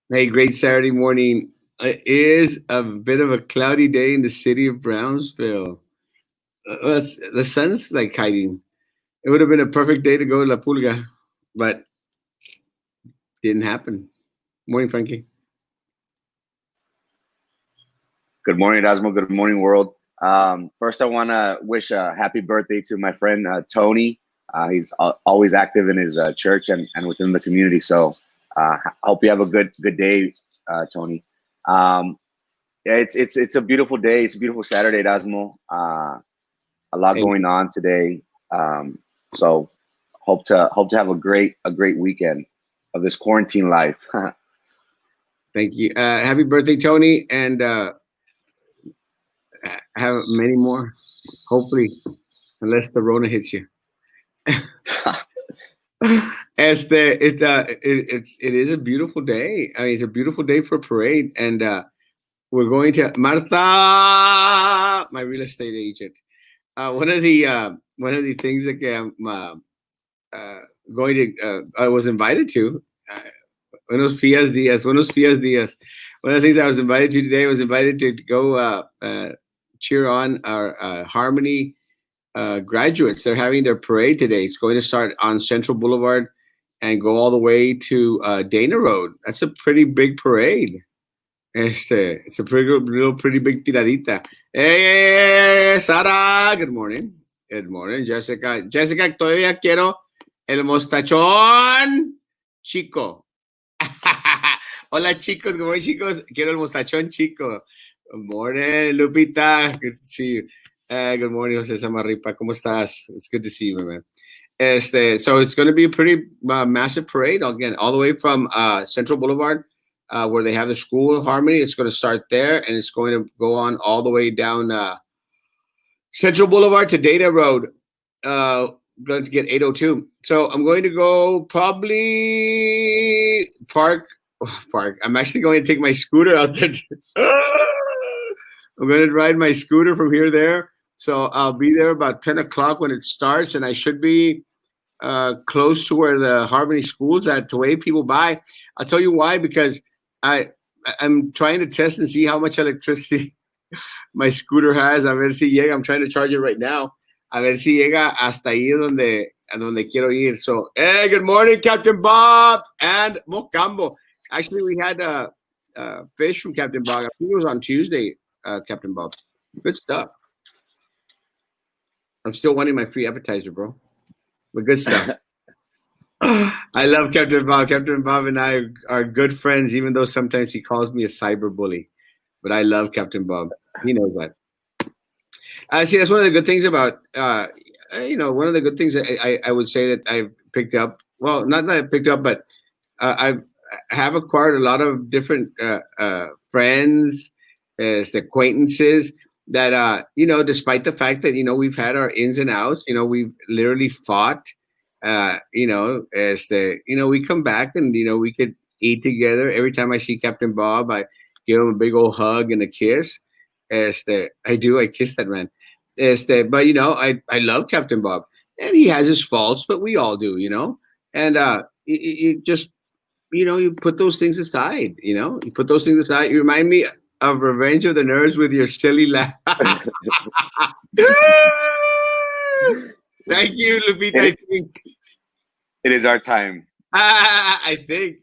Hey, great Saturday morning. It is a bit of a cloudy day in the city of Brownsville. The sun's like hiding. It would have been a perfect day to go to La Pulga, but didn't happen. Morning, Frankie. Good morning, Erasmo. Good morning, world. First, I want to wish a happy birthday to my friend Tony. He's always active in his church and within the community. So, hope you have a good day, Tony. Um, yeah, it's a beautiful day. It's a beautiful Saturday, Erasmo. A lot Hey, going on today. So, hope to have a great weekend of this quarantine life. thank you. Happy birthday, Tony, and have many more. Hopefully, unless the Rona hits you. It is a beautiful day. I mean, it's a beautiful day for a parade, and we're going to Martha, my real estate agent. One of the things that uh, going to I was invited to. Uh, buenos fias días. One of the things I was invited to today, I was invited to go cheer on our Harmony graduates. They're having their parade today. It's going to start on Central Boulevard and go all the way to Dana Road. That's a pretty big parade. It's a pretty big tiradita. Hey, Sara. Good morning. Good morning, Jessica. Jessica, todavía quiero el mostachón chico. Hola, chicos. Good morning, chicos. Quiero el mostachón chico. Good morning, Lupita. Good to see you. Good morning, Jose Samarripa. ¿Cómo estás? It's good to see you, my man. So it's going to be a pretty massive parade again, all the way from Central Boulevard, where they have the school Harmony. It's going to start there, and it's going to go on all the way down Central Boulevard to Data Road. Going to get 802. So I'm going to go probably park. I'm actually going to take my scooter out there. I'm going to ride my scooter from here there. So I'll be there about 10 o'clock when it starts, and I should be close to where the Harmony School's at to wave people by. I'll tell you why, because I'm trying to test and see how much electricity my scooter has. A ver si llega. I'm trying to charge it right now. A ver si llega hasta ahí donde quiero ir. So, hey, good morning, Captain Bob and Mocambo. Actually, we had fish from Captain Bob. I think it was on Tuesday, Captain Bob. Good stuff. I'm still wanting my free appetizer, bro. But good stuff. I love Captain Bob. Captain Bob and I are good friends, even though sometimes he calls me a cyber bully. But I love Captain Bob. He knows that. See, that's one of the good things about, one of the good things I would say that I've picked up. Well, not that I picked up, but I have acquired a lot of different friends, acquaintances that, despite the fact that, we've had our ins and outs, we've literally fought, we come back and, we could eat together. Every time I see Captain Bob, I give him a big old hug and a kiss. I kiss that man. But I love Captain Bob, and he has his faults, but we all do, and you just, you put those things aside, you put those things aside. You remind me of Revenge of the Nerds with your silly laugh. Thank you, Lupita. I think It is our time. I think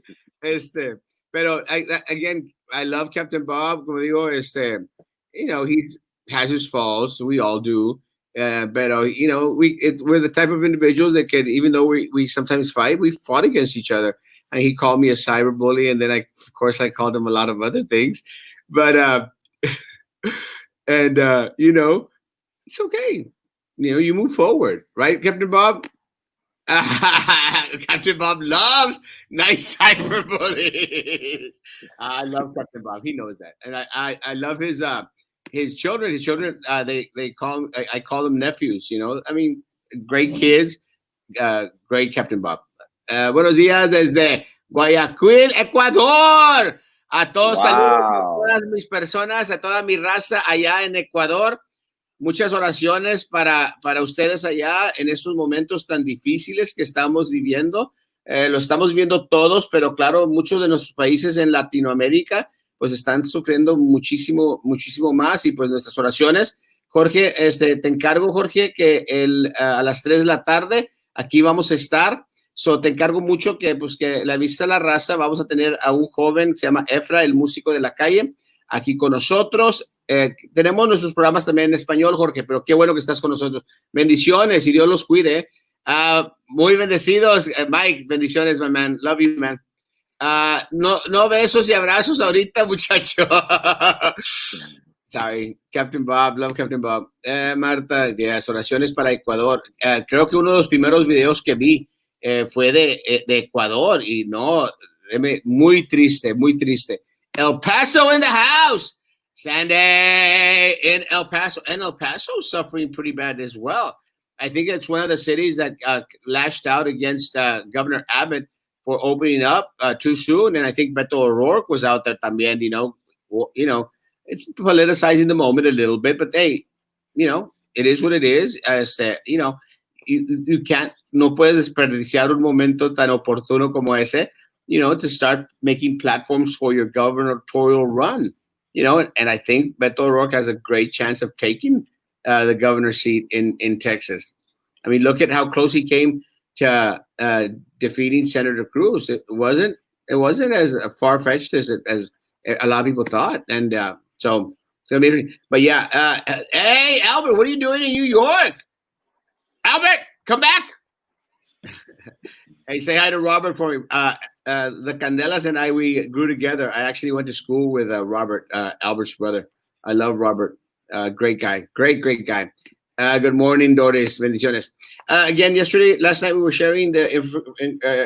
pero again, I love Captain Bob. Como digo, he has his faults. We all do. But we're the type of individuals that can, even though we sometimes fight, we fought against each other. And he called me a cyber bully, and then of course, I called him a lot of other things. But and it's okay. You move forward, right, Captain Bob? Captain Bob loves nice cyberbullies. I love Captain Bob. He knows that, and I love his children. His children, they call I call them nephews. I mean, great kids. Great Captain Bob. Buenos días desde Guayaquil, Ecuador. A todos saludos a Wow. todas mis personas, a toda mi raza allá en Ecuador. Muchas oraciones para ustedes allá en estos momentos tan difíciles que estamos viviendo. Lo estamos viendo todos, pero claro, muchos de nuestros países en Latinoamérica pues están sufriendo muchísimo, muchísimo más y pues nuestras oraciones. Jorge, te encargo, Jorge, que a las 3 de la tarde aquí vamos a estar. Te encargo mucho que le avises a la raza. Vamos a tener a un joven que se llama Efra, el músico de la calle, aquí con nosotros. Tenemos nuestros programas también en español, Jorge, pero qué bueno que estás con nosotros. Bendiciones y Dios los cuide. Muy bendecidos, Mike. Bendiciones, my man. Love you, man. No besos y abrazos ahorita, muchacho. Sorry, Captain Bob, love Captain Bob. Marta, yes, oraciones para Ecuador. Creo que uno de los primeros videos que vi fue de Ecuador y no, muy triste, muy triste. El Paso in the house. Sandy in El Paso. And El Paso suffering pretty bad as well. I think it's one of the cities that lashed out against Governor Abbott for opening up too soon. And I think Beto O'Rourke was out there también, it's politicizing the moment a little bit, but hey, it is what it is. You can't, no puedes desperdiciar un momento tan oportuno como ese, to start making platforms for your gubernatorial run, and I think Beto O'Rourke has a great chance of taking the governor's seat in Texas. I mean, look at how close he came to defeating Senator Cruz. It wasn't as far-fetched as a lot of people thought, and so it's gonna be interesting. But yeah, hey Albert, what are you doing in New York? Albert, come back. Hey, say hi to Robert for me. The Candelas and I, we grew together. I actually went to school with Robert, Albert's brother. I love Robert. Great guy. Great guy. Good morning, Doris. Bendiciones. Again, last night, we were sharing the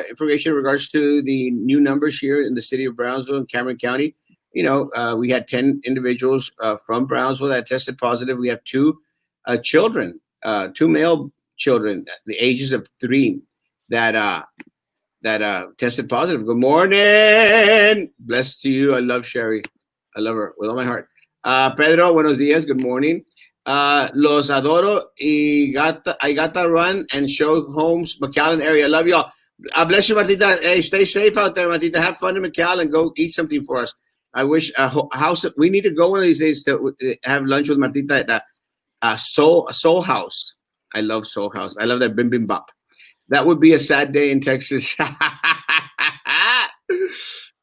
information in regards to the new numbers here in the city of Brownsville and Cameron County. We had 10 individuals from Brownsville that tested positive. We have two children, two male children, the ages of 3 that tested positive. Good morning. Blessed to you. I love Sherry. I love her with all my heart. Pedro, buenos días. Good morning. Los adoro y I gata run and show homes, McAllen area. Love y'all. Bless you, Martita. Hey, stay safe out there, Martita. Have fun in McAllen. Go eat something for us. I wish house. We need to go one of these days to have lunch with Martita at Soul House. I love Soul House. I love that bim bim bop. That would be a sad day in Texas.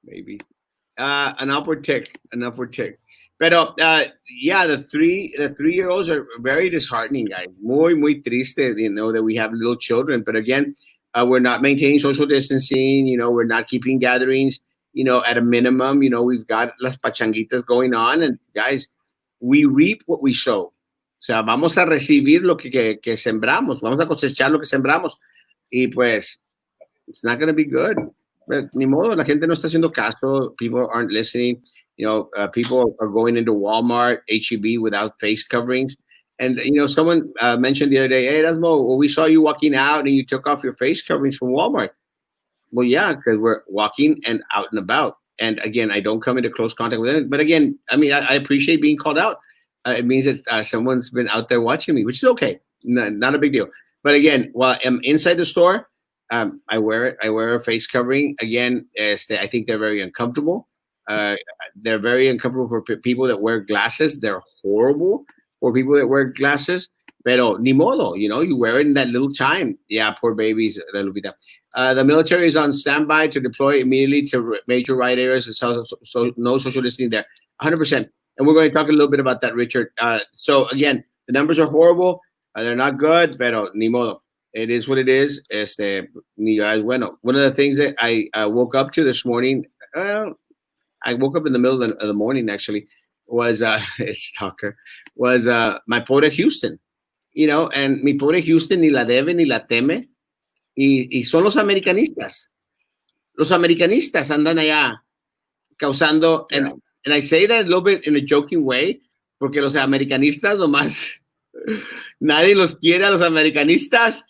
Maybe an upward tick. Pero yeah, the 3-year-olds are very disheartening, guys. Muy triste, that we have little children. But again, we're not maintaining social distancing. We're not keeping gatherings. At a minimum. We've got las pachanguitas going on, and guys, we reap what we sow. O sea, vamos a recibir lo que sembramos. Vamos a cosechar lo que sembramos. Y pues, it's not going to be good. But ni modo, la gente no está haciendo caso. People aren't listening. People are going into Walmart, H-E-B without face coverings. And, someone mentioned the other day, hey, Erasmo, well, we saw you walking out and you took off your face coverings from Walmart. Well, yeah, because we're walking and out and about. And again, I don't come into close contact with it. But again, I mean, I appreciate being called out. It means that someone's been out there watching me, which is okay. Not a big deal. But again, while I'm inside the store, I wear it. I wear a face covering. Again, I think they're very uncomfortable. They're very uncomfortable for people that wear glasses. They're horrible for people that wear glasses. Pero ni modo, you wear it in that little time. Yeah, poor babies. The military is on standby to deploy immediately to major riot areas. So no social distancing there. 100%. And we're going to talk a little bit about that, Richard. So again, the numbers are horrible. They're not good, pero ni modo. It is what it is. Bueno, one of the things that I woke up to this morning, I woke up in the middle of the morning, actually, was my pobre Houston. And mi pobre Houston ni la debe ni la teme. Y son los americanistas. Los americanistas andan allá causando, and I say that a little bit in a joking way, porque los americanistas nomás, nadie los quiere a los americanistas.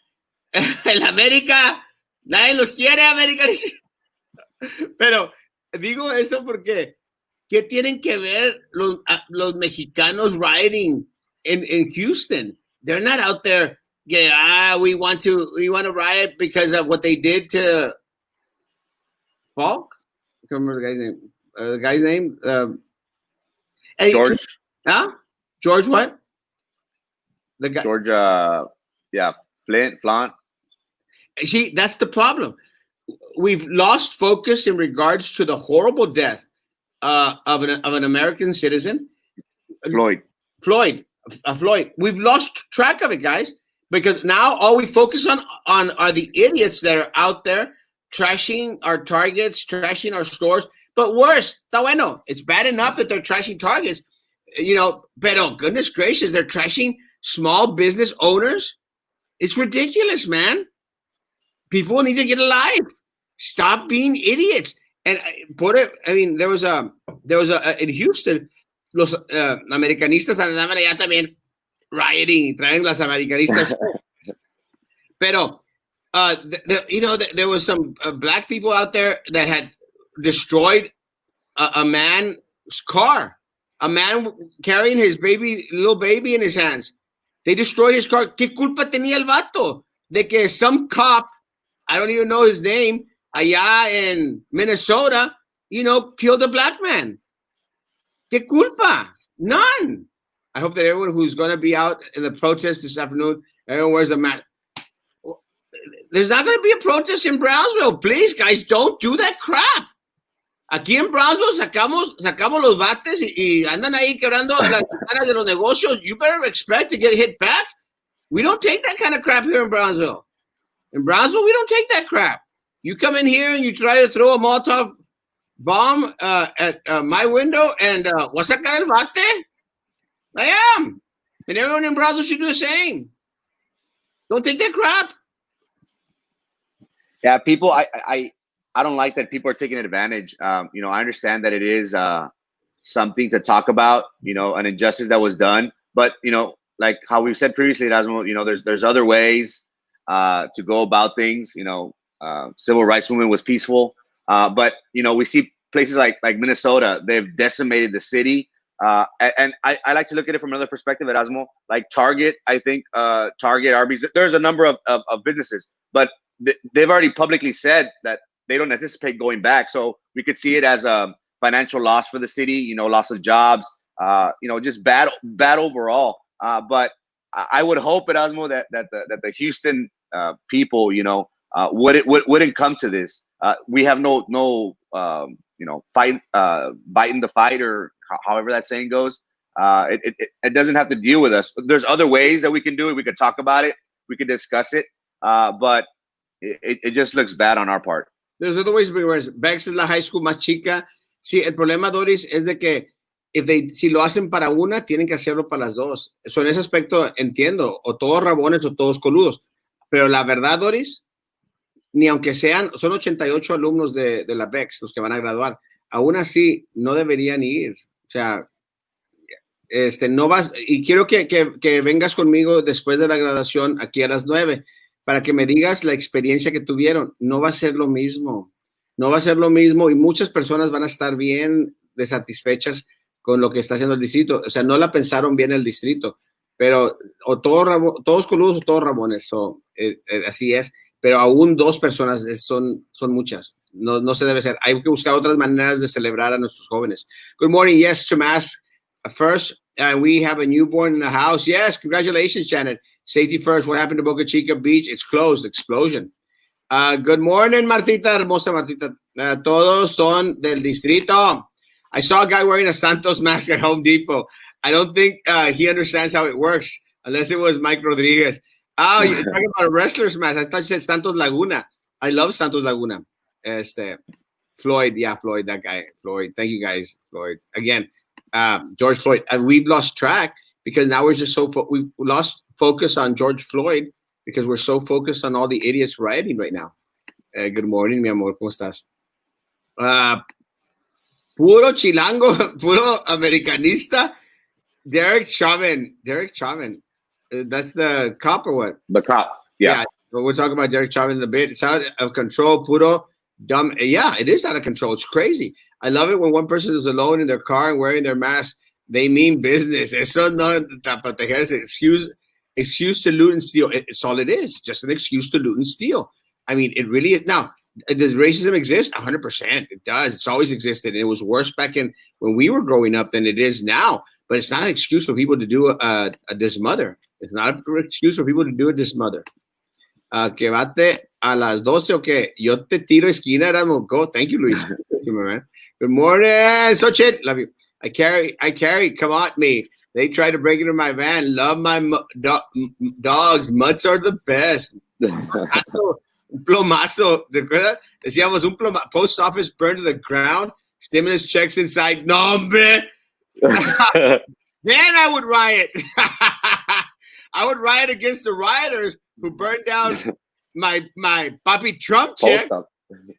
En América, nadie los quiere americanistas. Pero digo eso porque, ¿qué tienen que ver los mexicanos rioting in Houston? They're not out there. We want to riot because of what they did to Falk. I can't remember the guy's name. The guy's name. And George. Huh? George what? The guy. George. Yeah. Flaunt. See, that's the problem. We've lost focus in regards to the horrible death of an American citizen, Floyd. Floyd. We've lost track of it, guys, because now all we focus on are the idiots that are out there trashing our Targets, trashing our stores. But worse, está bueno. It's bad enough that they're trashing Targets, pero goodness gracious, they're trashing small business owners. It's ridiculous, man. People need to get a life. Stop being idiots. And there was a in Houston, los americanistas andaban allá también rioting, traen las americanistas. Pero there was some black people out there that had destroyed a man's car. A man carrying his little baby in his hands. They destroyed his car. ¿Qué culpa tenía el vato de que some cop, I don't even know his name, allá in Minnesota, killed a black man? ¿Qué culpa? None. I hope that everyone who's going to be out in the protest this afternoon, everyone wears a mask. There's not going to be a protest in Brownsville. Please, guys, don't do that crap. Aquí en Brownsville sacamos los bates y andan ahí quebrando las ventanas de los negocios. You better expect to get hit back. We don't take that kind of crap here in Brownsville. In Brownsville, we don't take that crap. You come in here and you try to throw a Molotov bomb at my window and ¿voy a sacar el bate? I am. And everyone in Brownsville should do the same. Don't take that crap. Yeah, people, I don't like that people are taking advantage. I understand that it is something to talk about, an injustice that was done. But, like how we've said previously, Erasmo, there's other ways to go about things. Civil rights movement was peaceful. But, we see places like Minnesota, they've decimated the city. And I like to look at it from another perspective, Erasmo. Like Target, I think, Target, Arby's, there's a number of businesses. But they've already publicly said that they don't anticipate going back. So we could see it as a financial loss for the city, loss of jobs, just bad overall. But I would hope, Erasmo, that the Houston people, wouldn't come to this. We have no fight, biting the fight, or however that saying goes. It doesn't have to deal with us. There's other ways that we can do it. We could talk about it. We could discuss it. But it just looks bad on our part. There's other ways to be worse. Bex es la high school más chica. Sí, el problema, Doris, es de que si lo hacen para una, tienen que hacerlo para las dos. So, en ese aspecto entiendo, o todos rabones o todos coludos. Pero la verdad, Doris, ni aunque son 88 alumnos de la Bex los que van a graduar, aún así no deberían ir. O sea, no vas, y quiero que vengas conmigo después de la graduación aquí a las 9 para que me digas la experiencia que tuvieron. No va a ser lo mismo. No va a ser lo mismo y muchas personas van a estar bien desatisfechas con lo que está haciendo el distrito. O sea, no la pensaron bien el distrito, pero o todos coludos o todos rabones. Así es. Pero aún 2 personas son muchas. No se debe ser. Hay que buscar otras maneras de celebrar a nuestros jóvenes. Good morning. Yes, to mask first. We have a newborn in the house. Yes, congratulations, Janet. Safety first. What happened to Boca Chica Beach? It's closed. Explosion. Good morning, Martita. Hermosa Martita. Todos son del distrito. I saw a guy wearing a Santos mask at Home Depot. I don't think he understands how it works, unless it was Mike Rodriguez. Oh, you're talking about a wrestler's mask. I thought you said Santos Laguna. I love Santos Laguna. Floyd. Yeah, Floyd, that guy. Floyd. Thank you, guys. Floyd. Again, George Floyd. And we've lost track because now we're just we've lost focus on George Floyd because we're so focused on all the idiots rioting right now. Good morning, mi amor. ¿Cómo estás? Puro chilango, puro americanista. Derek Chauvin. That's the cop or what? The cop. Yeah. But we'll talk about Derek Chauvin in a bit. It's out of control. Puro dumb. Yeah, it is out of control. It's crazy. I love it when one person is alone in their car and wearing their mask. They mean business. Eso no para protegerse. Excuse to loot and steal. It's all it is. Just an excuse to loot and steal. I mean, it really is. Now, Does racism exist? 100%. It does. It's always existed. And it was worse back in when we were growing up than it is now. But it's not an excuse for people to do a dismother. It's not an excuse for people to do a dismother. Que bate a las 12 o que yo te tiro esquina, Erasmo. Go. Thank you, Luis. Thank you, my man. Good morning. So shit. Love you. I carry. Come on, me. They tried to break into my van. Love my dogs. Mutts are the best. Un plomazo. ¿Te acuerdas? Decíamos un plomazo. Post office burned to the ground. Stimulus checks inside. No, hombre. Then I would riot. I would riot against the rioters who burned down my Papi Trump check.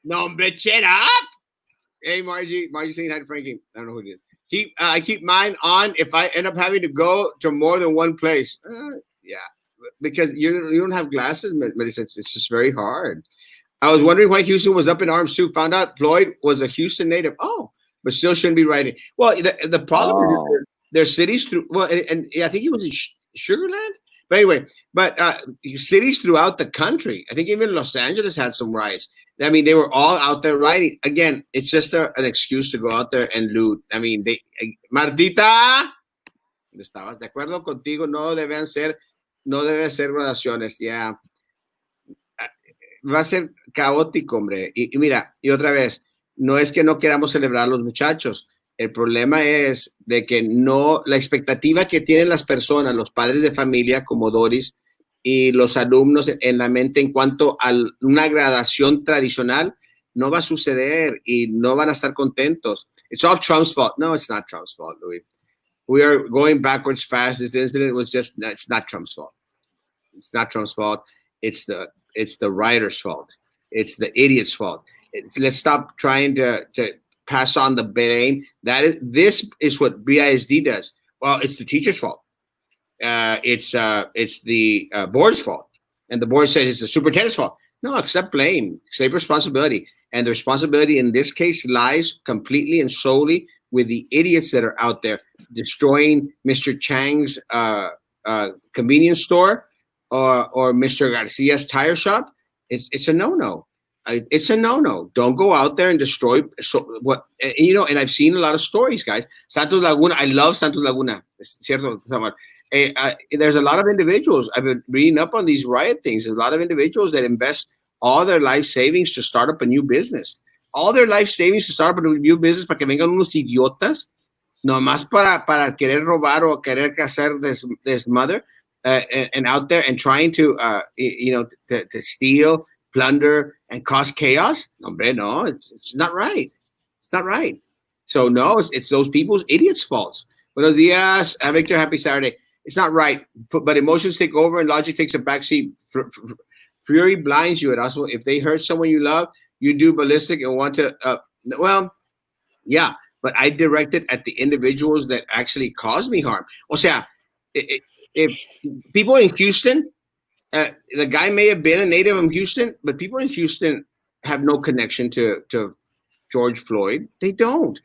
No, hombre, shut up. Hey, Margie. Margie saying hi to Frankie. I don't know who it is. I keep mine on if I end up having to go to more than one place. Yeah. Because you don't have glasses, Melissa. It's just very hard. I was wondering why Houston was up in arms too. Found out Floyd was a Houston native. Oh, but still shouldn't be writing. Well, the problem is there's cities through. Well, and I think he was in Sugarland. But anyway, cities throughout the country. I think even Los Angeles had some riots. I mean, they were all out there rioting. Again, it's just an excuse to go out there and loot. I mean, Martita, ¿estabas de acuerdo contigo? No debe ser graduaciones. Yeah. Va a ser caótico, hombre. Y mira, y otra vez, no es que no queramos celebrar a los muchachos. El problema es de que no, la expectativa que tienen las personas, los padres de familia como Doris y los alumnos en la mente en cuanto a una graduación tradicional, no va a suceder y no van a estar contentos. It's all Trump's fault. No, it's not Trump's fault, Louis. We are going backwards fast. This incident was it's not Trump's fault. It's not Trump's fault. It's the writer's fault. It's the idiot's fault. Let's stop trying to pass on the blame. This is what BISD does. Well, it's the teacher's fault. It's the board's fault. And the board says it's the superintendent's fault. No, accept blame, accept responsibility. And the responsibility in this case lies completely and solely with the idiots that are out there destroying Mr. Chang's convenience store or Mr. Garcia's tire shop. It's a no-no. It's a no-no. Don't go out there and destroy. And I've seen a lot of stories, guys. Santos Laguna. I love Santos Laguna. Cierto, there's a lot of individuals. I've been reading up on these riot things. There's a lot of individuals that invest all their life savings to start up a new business. All their life savings to start up a new business para que vengan unos idiotas, nomás para querer robar o querer hacer desmother, and out there and trying to steal, plunder, and cause chaos. Hombre, no, it's not right. It's not right. So no, it's those people's idiots' faults. Buenos días, Victor. Happy Saturday. It's not right, but emotions take over and logic takes a backseat. Fury blinds you, Erasmo. If they hurt someone you love, you do ballistic and want to. Yeah, but I direct it at the individuals that actually caused me harm. O sea, if people in Houston, the guy may have been a native in Houston, but people in Houston have no connection to George Floyd. They don't.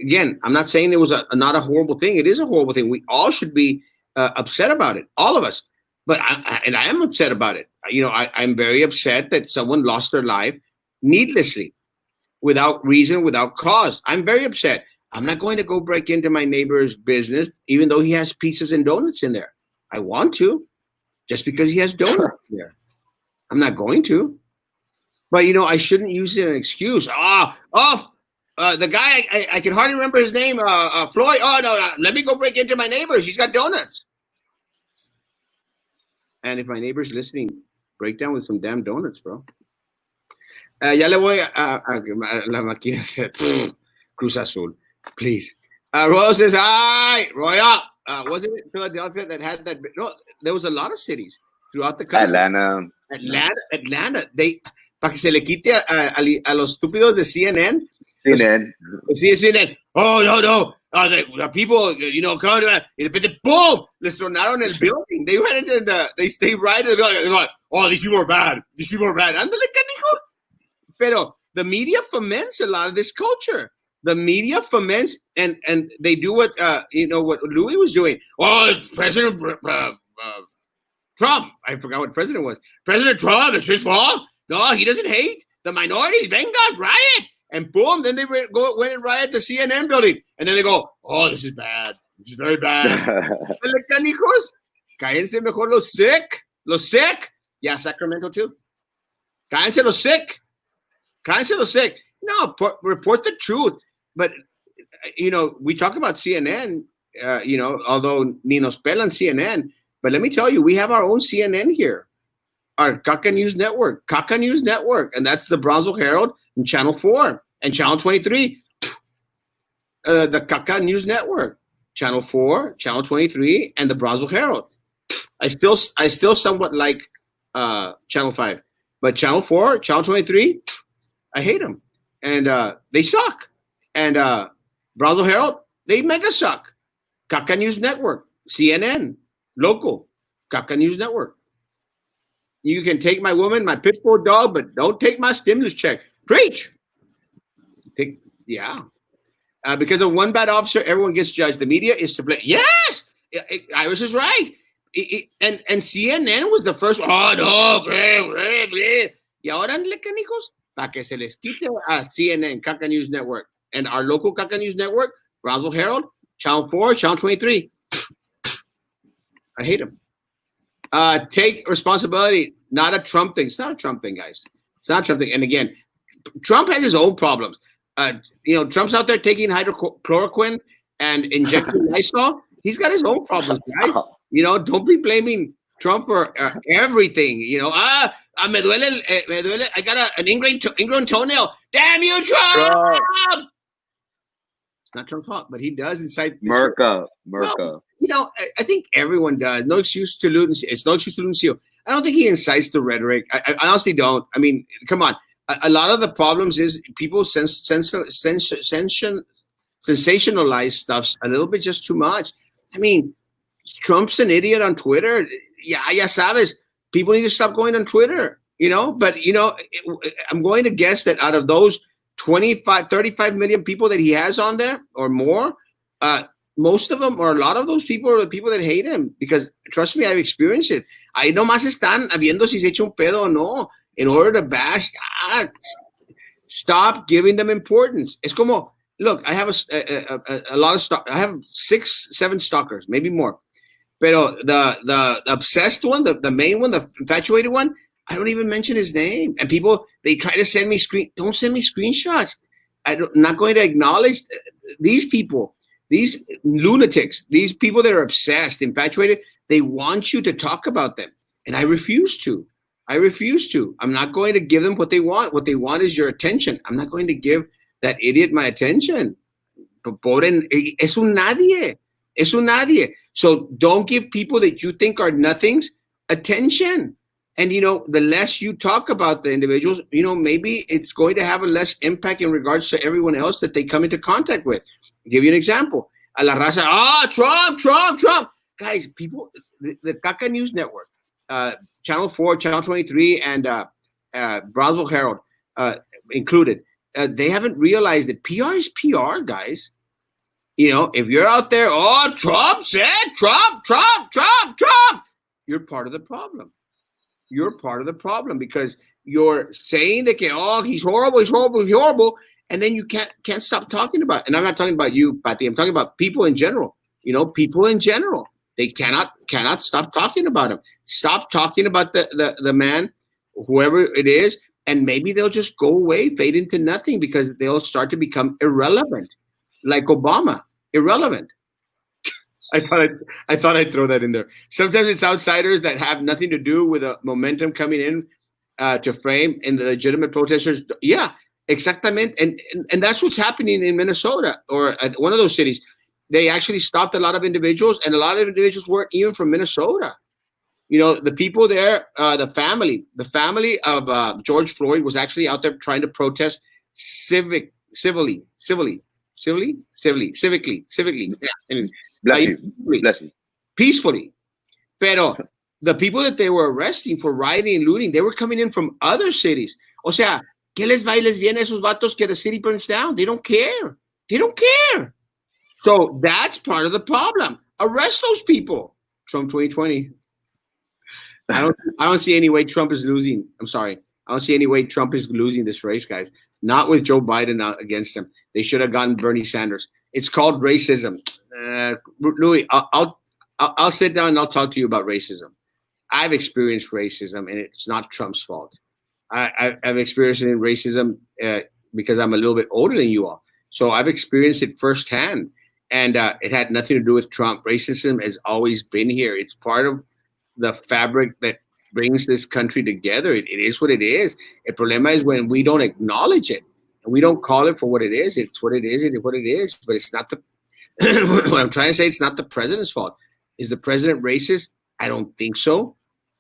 Again, I'm not saying it was not a horrible thing. It is a horrible thing. We all should be upset about it, all of us. But I am upset about it. I'm very upset that someone lost their life needlessly, without reason, without cause. I'm very upset. I'm not going to go break into my neighbor's business, even though he has pizzas and donuts in there. I want to, just because he has donuts in there. I'm not going to. But, I shouldn't use it as an excuse. The guy, I can hardly remember his name, Floyd. Oh, no, let me go break into my neighbor's. He's got donuts. And if my neighbor's listening, break down with some damn donuts, bro. Ya le voy a la máquina. Cruz Azul, please. Royal says, hi, Royal. Wasn't it Philadelphia that had that? No, there was a lot of cities throughout the country. Atlanta. Para que se le quite a los estúpidos de CNN. CNN. Oh, no. The people, come to boom, les tronaron el building. They went into they stayed right in the building. They're like, oh, these people are bad. Ándale, canijo. Pero the media foments a lot of this culture. The media foments, and they do what what Louis was doing. Oh, President Trump. I forgot what president was. President Trump. It's his fault. No, he doesn't hate. The minorities, venga, riot. And boom, then they went and riot the CNN building. And then they go, oh, this is bad. This is very bad. Canijos, cállense mejor los sick. Los sick. Yeah, Sacramento too. Cállense los sick. Cállense los sick. No, report the truth. But, we talk about CNN, although ni nos pelan CNN. But let me tell you, we have our own CNN here. Our Caca News Network. And that's the Brownsville Herald and Channel 4 and Channel 23. The Caca News Network. Channel 4, Channel 23, and the Brownsville Herald. I still somewhat like Channel 5. But Channel 4, Channel 23, I hate them. And they suck. And Brownsville Herald, they mega suck. Caca News Network, CNN, local, Caca News Network. You can take my woman, my pit bull dog, but don't take my stimulus check. Preach. Because of one bad officer, everyone gets judged. The media is to blame. Yes, Iris is right. And CNN was the first. Oh no, y ahora canijos, para que se les quite a CNN, Caca News Network, and our local Caca News Network, Brownsville Herald, Channel 4, Channel 23. I hate them. Take responsibility. Not a Trump thing. It's not a Trump thing, guys. It's not a Trump thing. And again, Trump has his own problems. Trump's out there taking hydrochloroquine and injecting Lysol. He's got his own problems, guys. Don't be blaming Trump for everything. Me duele, I got an ingrown toenail. Damn you, Trump! It's not Trump's fault, but he does incite this. Merca. Well, I think everyone does. No excuse to Ludencio. It's no excuse to Ludencio. I don't think he incites the rhetoric. I honestly don't. I mean, come on. A lot of the problems is people sensationalize stuff a little bit just too much. I mean, Trump's an idiot on Twitter. Ya sabes. People need to stop going on Twitter, But, I'm going to guess that out of those 35 million people that he has on there or more, most of them or a lot of those people are the people that hate him because, trust me, I've experienced it. Ahí nomás están viendo si se echa un pedo o no. In order to bash, stop giving them importance. It's como, look, I have a lot of stock. I have 6-7 stalkers, maybe more. Pero the obsessed one, the main one, the infatuated one, I don't even mention his name. And people, they try to send me don't send me screenshots. I'm not going to acknowledge these people, these lunatics, these people that are obsessed, infatuated. They want you to talk about them. And I refuse to. I'm not going to give them what they want. What they want is your attention. I'm not going to give that idiot my attention. Es un nadie. So don't give people that you think are nothings attention. And, the less you talk about the individuals, maybe it's going to have a less impact in regards to everyone else that they come into contact with. I'll give you an example. A la raza, Trump. Guys, people, the Caca News Network, Channel 4, Channel 23, and Brownsville Herald included, they haven't realized that PR is PR, guys. If you're out there, Trump said, Trump, you're part of the problem. You're part of the problem because you're saying that, he's horrible, and then you can't stop talking about it. And I'm not talking about you, Patty. I'm talking about people in general. People in general. They cannot stop talking about him. Stop talking about the man, whoever it is, and maybe they'll just go away, fade into nothing because they'll start to become irrelevant, like Obama, irrelevant. I thought I'd throw that in there. Sometimes it's outsiders that have nothing to do with the momentum coming in to frame and the legitimate protesters. Yeah, exactamente. And that's what's happening in Minnesota or one of those cities. They actually stopped a lot of individuals, and a lot of individuals weren't even from Minnesota. The people there, the family of George Floyd was actually out there trying to protest civically. Yeah. Bless you. Peacefully. Pero the people that they were arresting for rioting and looting, they were coming in from other cities. O sea, ¿qué les va y les viene a esos vatos que the city burns down? They don't care. So that's part of the problem. Arrest those people. Trump 2020. I don't see any way Trump is losing. I'm sorry. I don't see any way Trump is losing this race, guys. Not with Joe Biden out against him. They should have gotten Bernie Sanders. It's called racism. Louis, I'll sit down and I'll talk to you about racism. I've experienced racism, and it's not Trump's fault. I've experienced racism because I'm a little bit older than you all. So I've experienced it firsthand. And it had nothing to do with Trump. Racism has always been here. It's part of the fabric that brings this country together. It is what it is. El problema is when we don't acknowledge it and we don't call it for what it is. It's what it is. It is what it is. But it's not the what I'm trying to say. It's not the president's fault. Is the president racist? I don't think so.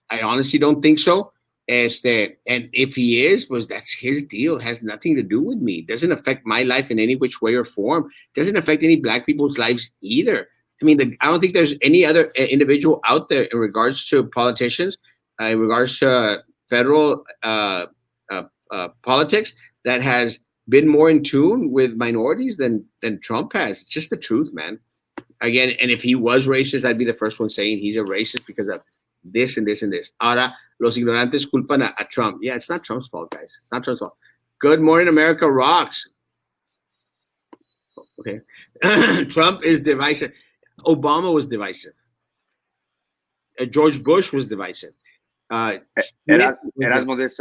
I honestly don't think so. And if he is, was that's his deal. It has nothing to do with me. It doesn't affect my life in any which way or form. It doesn't affect any black people's lives either. I mean, I don't think there's any other individual out there in regards to politicians, in regards to federal politics, that has been more in tune with minorities than Trump has. It's just the truth, man. Again, and if he was racist, I'd be the first one saying he's a racist because of this and this and this. Ahora, los ignorantes culpan a Trump. Yeah, it's not Trump's fault, guys. It's not Trump's fault. Good morning, America rocks. Okay. Trump is divisive. Obama was divisive. George Bush was divisive. Erasmo, this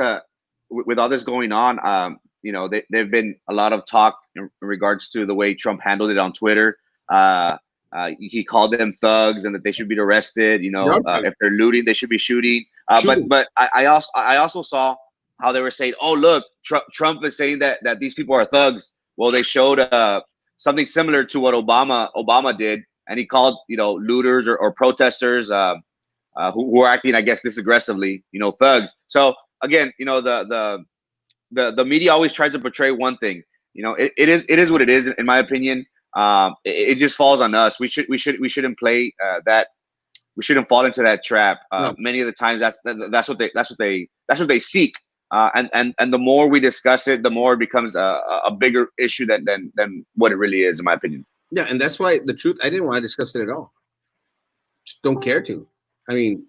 with all this going on, there've been a lot of talk in regards to the way Trump handled it on Twitter. He called them thugs and that they should be arrested. If they're looting, they should be shooting. But I also saw how they were saying, "Oh, look, Trump is saying that these people are thugs." Well, they showed something similar to what Obama did, and he called looters or protesters who are acting, I guess, this aggressively, thugs. So again, the media always tries to portray one thing. It is what it is, in my opinion. It just falls on us. We shouldn't play that. We shouldn't fall into that trap. No. Many of the times that's what they seek. And the more we discuss it, the more it becomes a bigger issue than what it really is, in my opinion. Yeah, and that's why the truth, I didn't want to discuss it at all. Just don't care to. I mean,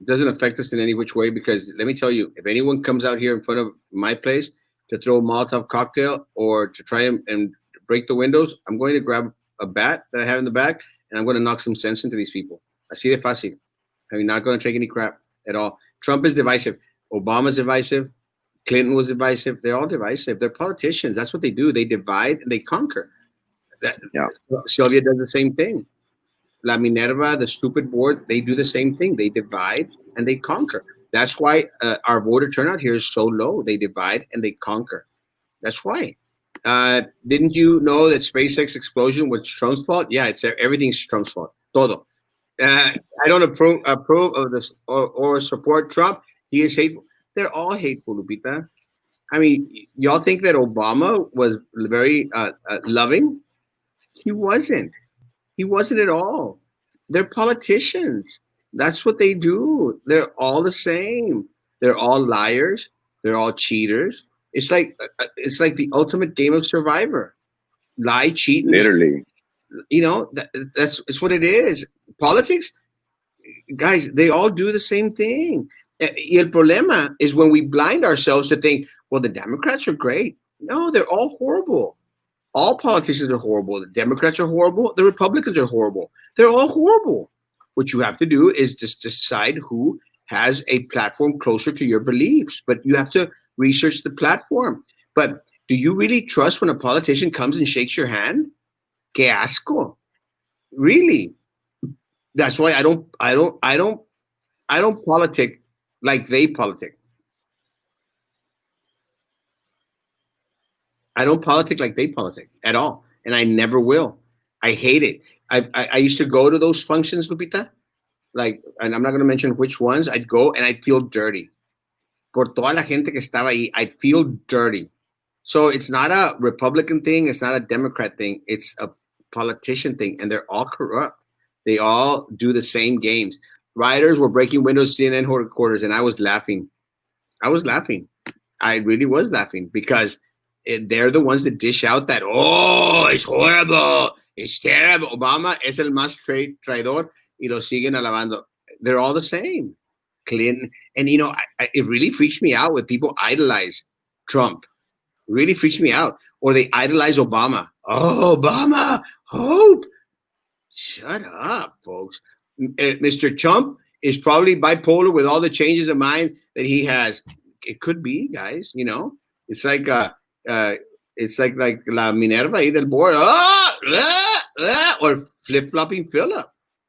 it doesn't affect us in any which way, because let me tell you, if anyone comes out here in front of my place to throw a Molotov cocktail or to try and break the windows, I'm going to grab a bat that I have in the back and I'm going to knock some sense into these people. Así de fácil. I mean, not going to take any crap at all. Trump is divisive. Obama's divisive. Clinton was divisive. They're all divisive. They're politicians. That's what they do. They divide and they conquer. Sylvia does the same thing. La Minerva, the stupid board, they do the same thing. They divide and they conquer. That's why our voter turnout here is so low. They divide and they conquer. That's why. Didn't you know that SpaceX explosion was Trump's fault? Yeah, everything's Trump's fault. Todo. I don't approve of this or support Trump. He is hateful. They're all hateful, Lupita. I mean, y'all think that Obama was very loving? He wasn't. He wasn't at all. They're politicians. That's what they do. They're all the same. They're all liars. They're all cheaters. It's like the ultimate game of Survivor. Lie, cheat, and Literally. It's what it is. Politics, guys, they all do the same thing. Y el problema is when we blind ourselves to think, well, the Democrats are great. No, they're all horrible. All politicians are horrible. The Democrats are horrible. The Republicans are horrible. They're all horrible. What you have to do is just decide who has a platform closer to your beliefs. But you have to research the platform. But do you really trust when a politician comes and shakes your hand? Que asco. Really? That's why I don't politic like they politic. I don't politic like they politic at all, and I never will. I hate it. I used to go to those functions, Lupita, and I'm not going to mention which ones. I'd go and I'd feel dirty. Por toda la gente que estaba ahí, I'd feel dirty. So it's not a Republican thing. It's not a Democrat thing. It's a politician thing, and they're all corrupt. They all do the same games. Rioters were breaking windows CNN headquarters, and I was laughing. I really was laughing because they're the ones that dish out that, oh, it's horrible, it's terrible. Obama es el más traidor y lo siguen alabando. They're all the same. Clinton. And, it really freaks me out when people idolize Trump. It really freaks me out. Or they idolize Obama. Oh, Obama, hope. Shut up, folks. Mr. Trump is probably bipolar with all the changes of mind that he has. It could be, guys. It's like uh, it's like La Minerva ahí del board, or flip flopping Philip.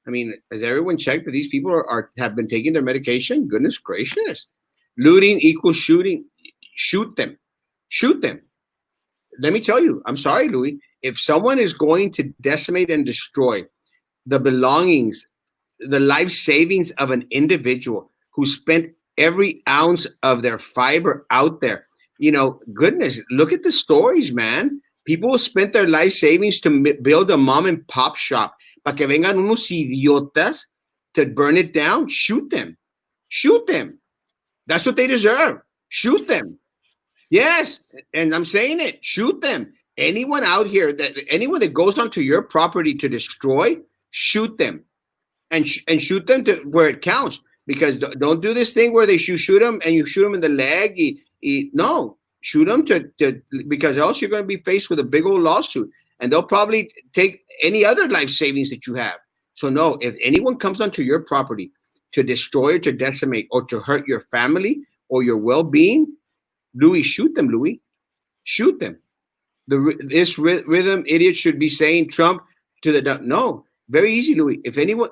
I mean, has everyone checked that these people have been taking their medication? Goodness gracious! Looting equals shooting. Shoot them. Shoot them. Let me tell you. I'm sorry, Louis. If someone is going to decimate and destroy the belongings, the life savings of an individual who spent every ounce of their fiber out there. Goodness, look at the stories, man. People spent their life savings to build a mom and pop shop. Para que vengan unos idiotas to burn it down, shoot them. Shoot them. That's what they deserve. Shoot them. Yes, and I'm saying it. Shoot them. Anyone out here, anyone that goes onto your property to destroy, shoot them. And shoot them to where it counts. Because don't do this thing where they shoot them and you shoot them in the leg. No, shoot them because else you're going to be faced with a big old lawsuit, and they'll probably take any other life savings that you have. So no, if anyone comes onto your property to destroy or to decimate or to hurt your family or your well-being, Louis, shoot them. Louis, shoot them. This rhythm idiot should be saying Trump to the no. Very easy, Louis.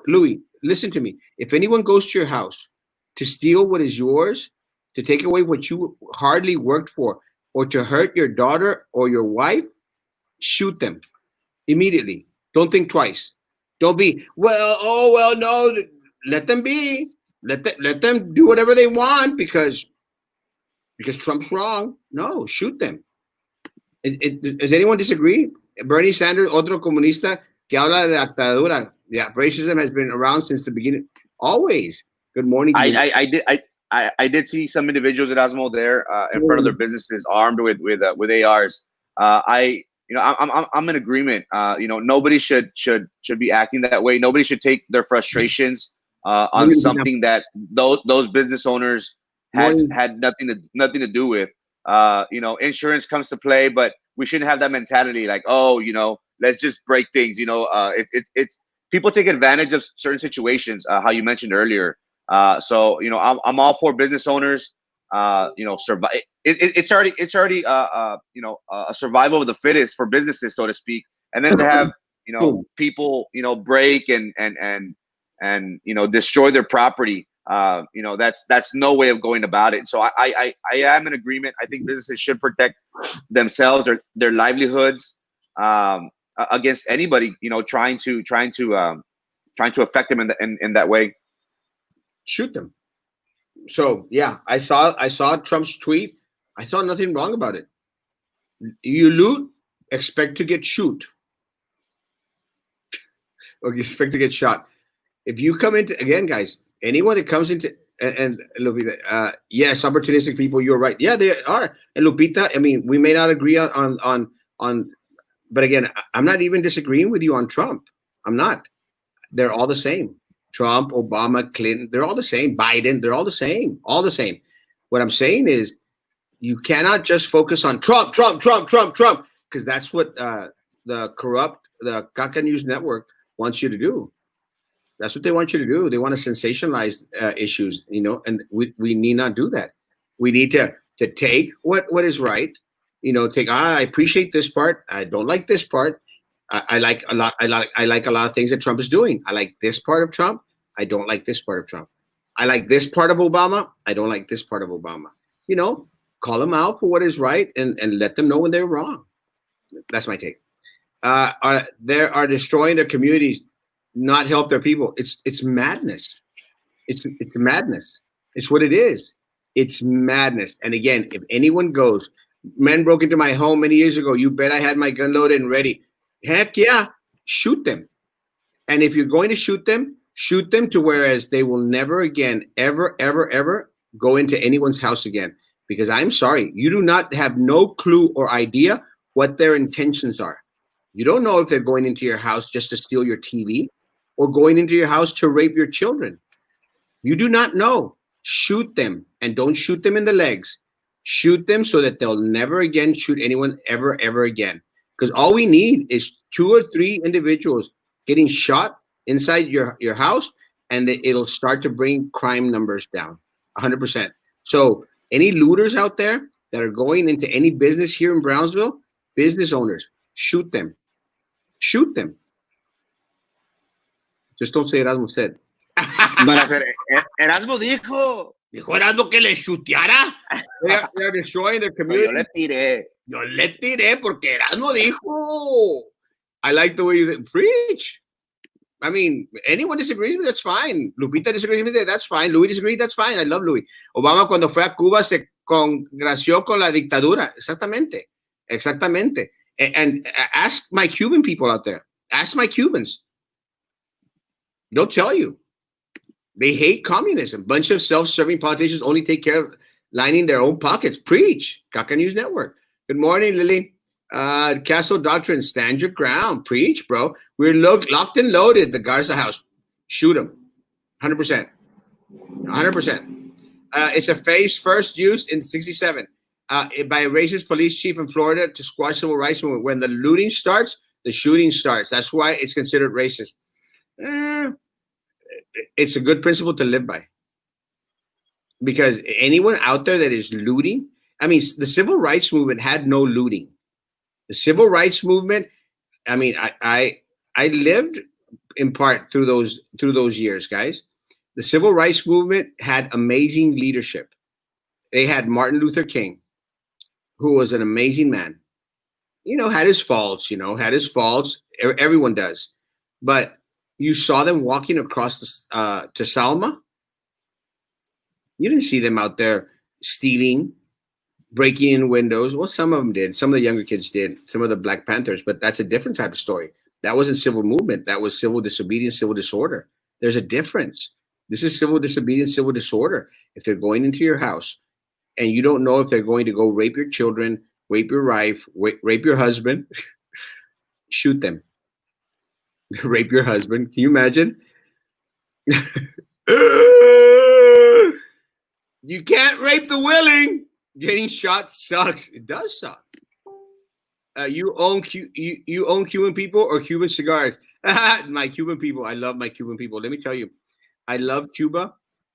Louis, listen to me. If anyone goes to your house to steal what is yours, to take away what you hardly worked for, or to hurt your daughter or your wife, shoot them immediately. Don't think twice. Don't be, no. Let them be. Let them do whatever they want because Trump's wrong. No, shoot them. Does anyone disagree? Bernie Sanders, otro comunista, que habla de dictadura. Yeah, racism has been around since the beginning. Always. Good morning. I did see some individuals at Erasmo there in front of their businesses, armed with ARs. I'm in agreement. Nobody should be acting that way. Nobody should take their frustrations on something that those business owners had nothing to do with. Insurance comes to play, but we shouldn't have that mentality like, let's just break things. It's people take advantage of certain situations, how you mentioned earlier. So I'm all for business owners. Survive. It's already a survival of the fittest for businesses, so to speak. And then to have people break and destroy their property. That's no way of going about it. So I am in agreement. I think businesses should protect themselves or their livelihoods against anybody trying to affect them in that way. Shoot them. So yeah, I saw Trump's tweet. I saw nothing wrong about it. You loot, expect to get shoot, or you expect to get shot. If you come into, again, guys, anyone that comes into and Lupita, yes, opportunistic people. You're right. Yeah, they are. And Lupita, I mean, we may not agree on, but again, I'm not even disagreeing with you on Trump. I'm not. They're all the same. Trump, Obama, Clinton, they're all the same. Biden, they're all the same. All the same. What I'm saying is you cannot just focus on Trump, because that's what the Caca News Network wants you to do. That's what they want you to do. They want to sensationalize issues, and we need not do that. We need to take what is right, I appreciate this part. I don't like this part. I like a lot. I like a lot of things that Trump is doing. I like this part of Trump. I don't like this part of Trump. I like this part of Obama. I don't like this part of Obama. Call them out for what is right and let them know when they're wrong. That's my take. They are destroying their communities, not help their people. It's madness. It's madness. It's what it is. It's madness. And again, if anyone goes, men broke into my home many years ago. You bet I had my gun loaded and ready. Heck yeah, shoot them. And if you're going to shoot them to whereas they will never again, ever, ever, ever go into anyone's house again. Because I'm sorry, you do not have no clue or idea what their intentions are. You don't know if they're going into your house just to steal your TV or going into your house to rape your children. You do not know. Shoot them, and don't shoot them in the legs. Shoot them so that they'll never again shoot anyone ever again. Because all we need is two or three individuals getting shot inside your house, and it'll start to bring crime numbers down 100%. So any looters out there that are going into any business here in Brownsville, business owners, shoot them. Shoot them. Just don't say Erasmo said. Van a hacer, Erasmo dijo. Dijo Erasmo que le chuteara. They're destroying their community. Yo le tiré. Yo le tiré porque Erasmo dijo. I like the way you preach. I mean, anyone disagrees with me, that's fine. Lupita disagrees with me, that's fine. Louis disagrees, that's fine. I love Louis. Obama cuando fue a Cuba se congració con la dictadura. Exactamente. Exactamente. And ask my Cuban people out there. Ask my Cubans. They'll tell you. They hate communism. Bunch of self-serving politicians only take care of lining their own pockets. Preach. Caca News Network. Good morning, Lily. Castle Doctrine, stand your ground. Preach, bro. We're locked and loaded. The Garza house. Shoot them. 100%. 100%. It's a phase first used in 67 by a racist police chief in Florida to squash civil rights movement. When the looting starts, the shooting starts. That's why it's considered racist. It's a good principle to live by. Because anyone out there that is looting, I mean, the civil rights movement had no looting. The civil rights movement, I mean, I lived in part through those years, guys. The civil rights movement had amazing leadership. They had Martin Luther King, who was an amazing man. You know, had his faults, Everyone does. But you saw them walking across to Salma. You didn't see them out there stealing, breaking in windows. Well, some of them did. Some of the younger kids did. Some of the Black Panthers. But that's a different type of story. That wasn't civil movement. That was civil disobedience, civil disorder. There's a difference. This is civil disobedience, civil disorder. If they're going into your house and you don't know if they're going to go rape your children, rape your wife, rape your husband, shoot them. Rape your husband. Can you imagine? You can't rape the willing. Getting shot sucks. It does suck. You own Cuban people or Cuban cigars? My Cuban people. I love my Cuban people. Let me tell you, I love Cuba.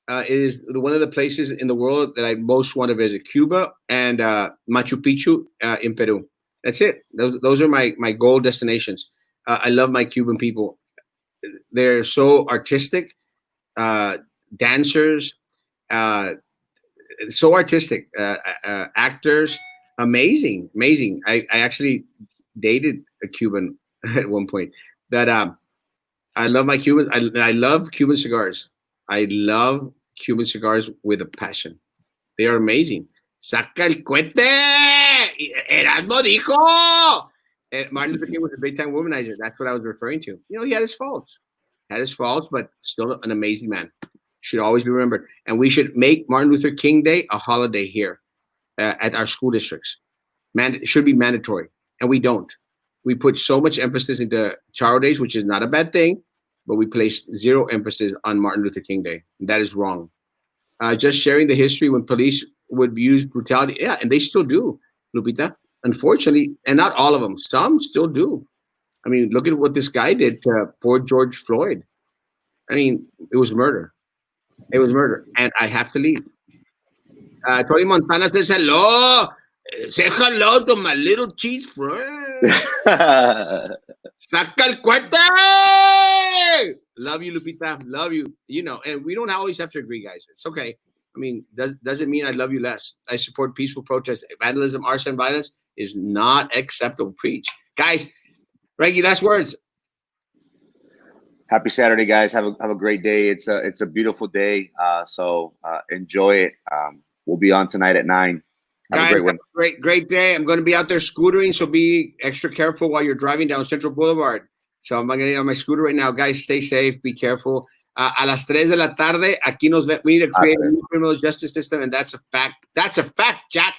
It is one of the places in the world that I most want to visit. Cuba and Machu Picchu in Peru. That's it. Those are my goal destinations. I love my Cuban people. They're so artistic, dancers, so artistic, actors, amazing. I actually dated a Cuban at one point. But I love my Cubans. I love Cuban cigars. I love Cuban cigars with a passion. They are amazing. Saca el cohete! Erasmo dijo! Martin Luther King was a big time womanizer. That's what I was referring to. You know, he had his faults. But still an amazing man. Should always be remembered. And we should make Martin Luther King Day a holiday here at our school districts. It should be mandatory. And we don't. We put so much emphasis into Charo Days, which is not a bad thing, but we place zero emphasis on Martin Luther King Day. And that is wrong. Just sharing the history when police would use brutality. Yeah, and they still do, Lupita. Unfortunately, and not all of them. Some still do. I mean, look at what this guy did to poor George Floyd. I mean, it was murder. It was murder. And I have to leave. Tony Montana says hello. Say hello to my little cheese friend. Saca el cuete! Love you, Lupita. Love you. You know, and we don't always have to agree, guys. It's okay. I mean, doesn't mean I love you less. I support peaceful protest. Vandalism, arson, violence is not acceptable. Preach. Guys, Reggie, last words. Happy Saturday, guys. Have a great day. It's a beautiful day. So enjoy it. We'll be on tonight at 9. Have a great one. Great day. I'm going to be out there scootering, so be extra careful while you're driving down Central Boulevard. So I'm going to get on my scooter right now. Guys, stay safe. Be careful. A las 3 de la tarde, aquí we need to create a new criminal justice system, and that's a fact. That's a fact, Jack.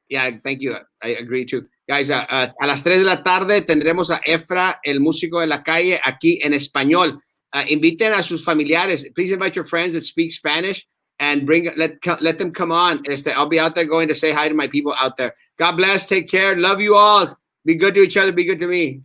Yeah, thank you. I agree too. Guys, a las 3 de la tarde tendremos a Efra, el músico de la calle, aquí en español. Inviten a sus familiares. Please invite your friends that speak Spanish. and let them come on. I'll be out there going to say hi to my people out there. God bless. Take care. Love you all. Be good to each other. Be good to me.